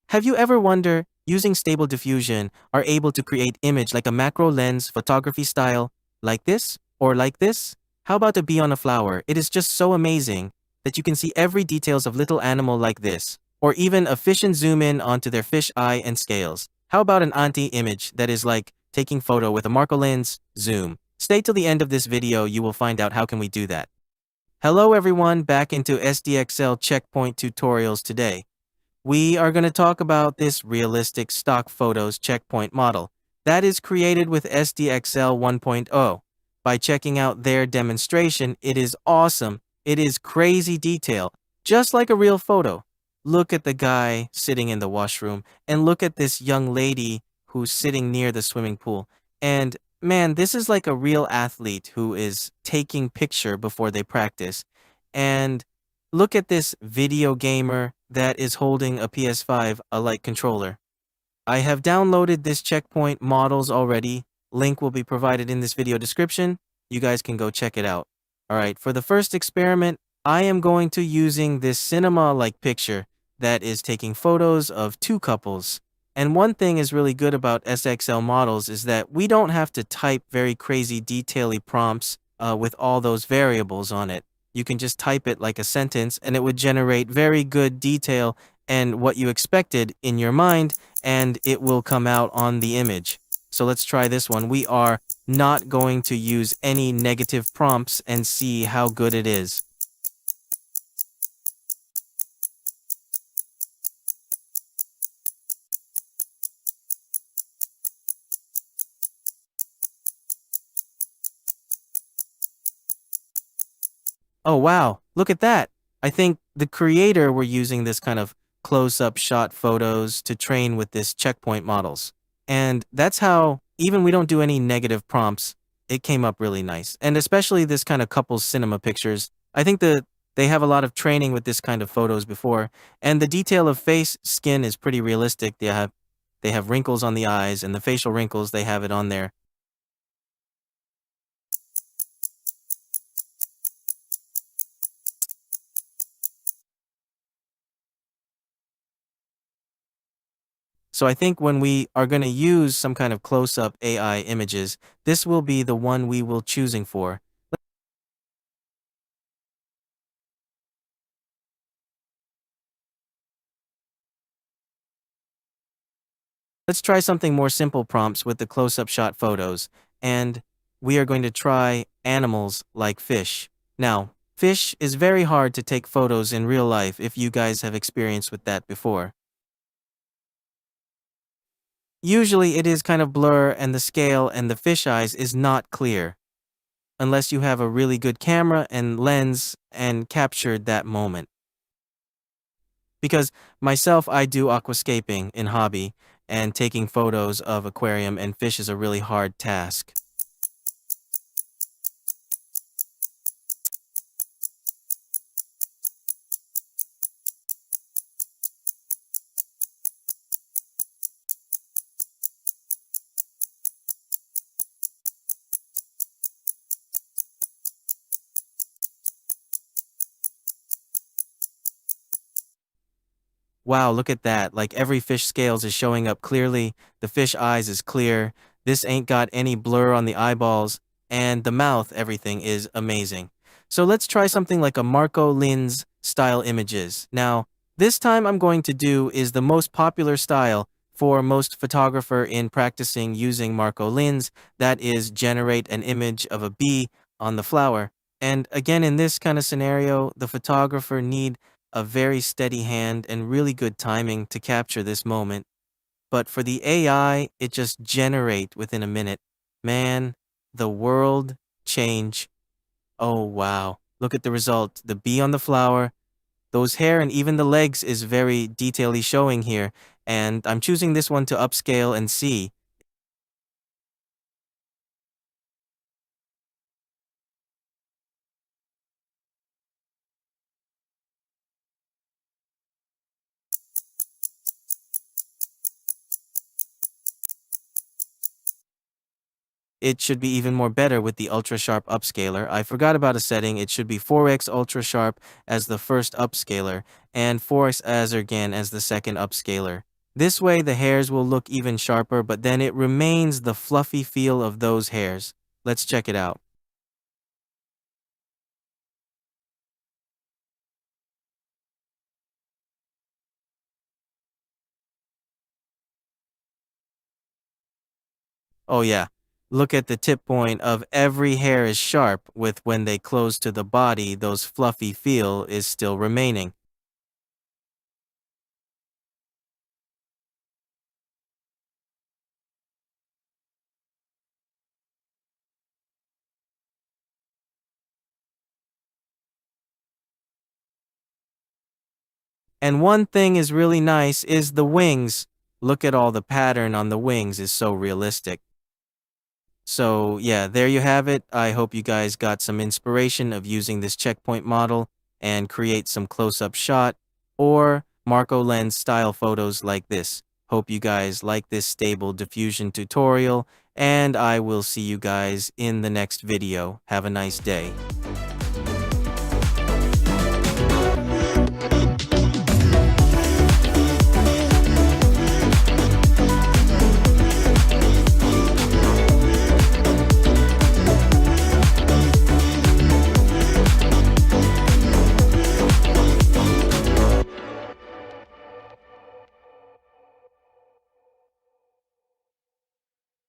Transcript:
Have you ever wondered, using Stable Diffusion, are able to create image like a macro lens photography style, like this, or like this? How about a bee on a flower? It is just so amazing that you can see every details of little animal like this, or even a fish and zoom in onto their fish eye and scales. How about an anti-image that is like taking photo with a macro lens, zoom? Stay till the end of this video, you will find out how can we do that. Hello everyone, back into SDXL checkpoint tutorials today. We are going to talk about this realistic stock photos checkpoint model that is created with SDXL 1.0. By checking out their demonstration, it is awesome. It is crazy detail, just like a real photo. Look at the guy sitting in the washroom and look at this young lady who's sitting near the swimming pool. And man, this is like a real athlete who is taking picture before they practice. And look at this video gamer that is holding a PS5 Lite controller. I have downloaded this checkpoint models already. Link will be provided in this video description. You guys can go check it out. Alright, for the first experiment, I am going to using this cinema-like picture that is taking photos of two couples. And one thing is really good about SXL models is that we don't have to type very crazy detaily prompts with all those variables on it. You can just type it like a sentence and it would generate very good detail and what you expected in your mind, and it will come out on the image. So let's try this one. We are not going to use any negative prompts and see how good it is. Oh wow, look at that. I think the creator were using this kind of close-up shot photos to train with this checkpoint models. And that's how, even we don't do any negative prompts, it came up really nice. And especially this kind of couples cinema pictures. I think that they have a lot of training with this kind of photos before. And the detail of face, skin is pretty realistic. They have wrinkles on the eyes, and the facial wrinkles, they have it on there. So I think when we are going to use some kind of close-up AI images, this will be the one we will choosing for. Let's try something more simple prompts with the close-up shot photos, and we are going to try animals like fish. Now, fish is very hard to take photos in real life if you guys have experience with that before. Usually it is kind of blur and the scale and the fish eyes is not clear, unless you have a really good camera and lens and captured that moment. Because myself, I do aquascaping in hobby, and taking photos of aquarium and fish is a really hard task. Wow, look at that. Like every fish scales is showing up clearly. The fish eyes is clear. This ain't got any blur on the eyeballs. And the mouth, everything is amazing. So let's try something like a Marco Lens style images. Now, this time I'm going to do is the most popular style for most photographer in practicing using Marco Lens. That is generate an image of a bee on the flower. And again, in this kind of scenario, the photographer need a very steady hand and really good timing to capture this moment. But for the AI, it just generate within a minute. Man, the world change. Oh wow. Look at the result. The bee on the flower, those hair and even the legs is very detailly showing here. And I'm choosing this one to upscale and see. It should be even more better with the ultra sharp upscaler. I forgot about a setting. It should be 4x ultra sharp as the first upscaler and 4x as again as the second upscaler. This way the hairs will look even sharper, but then it remains the fluffy feel of those hairs. Let's check it out. Oh yeah, look at the tip point of every hair is sharp, with when they close to the body, those fluffy feel is still remaining. And one thing is really nice is the wings. Look at all the pattern on the wings is so realistic. So yeah, there you have it. I hope you guys got some inspiration of using this checkpoint model and create some close-up shot or Marco lens style photos like this. Hope you guys like this stable diffusion tutorial, and I will see you guys in the next video. Have a nice day.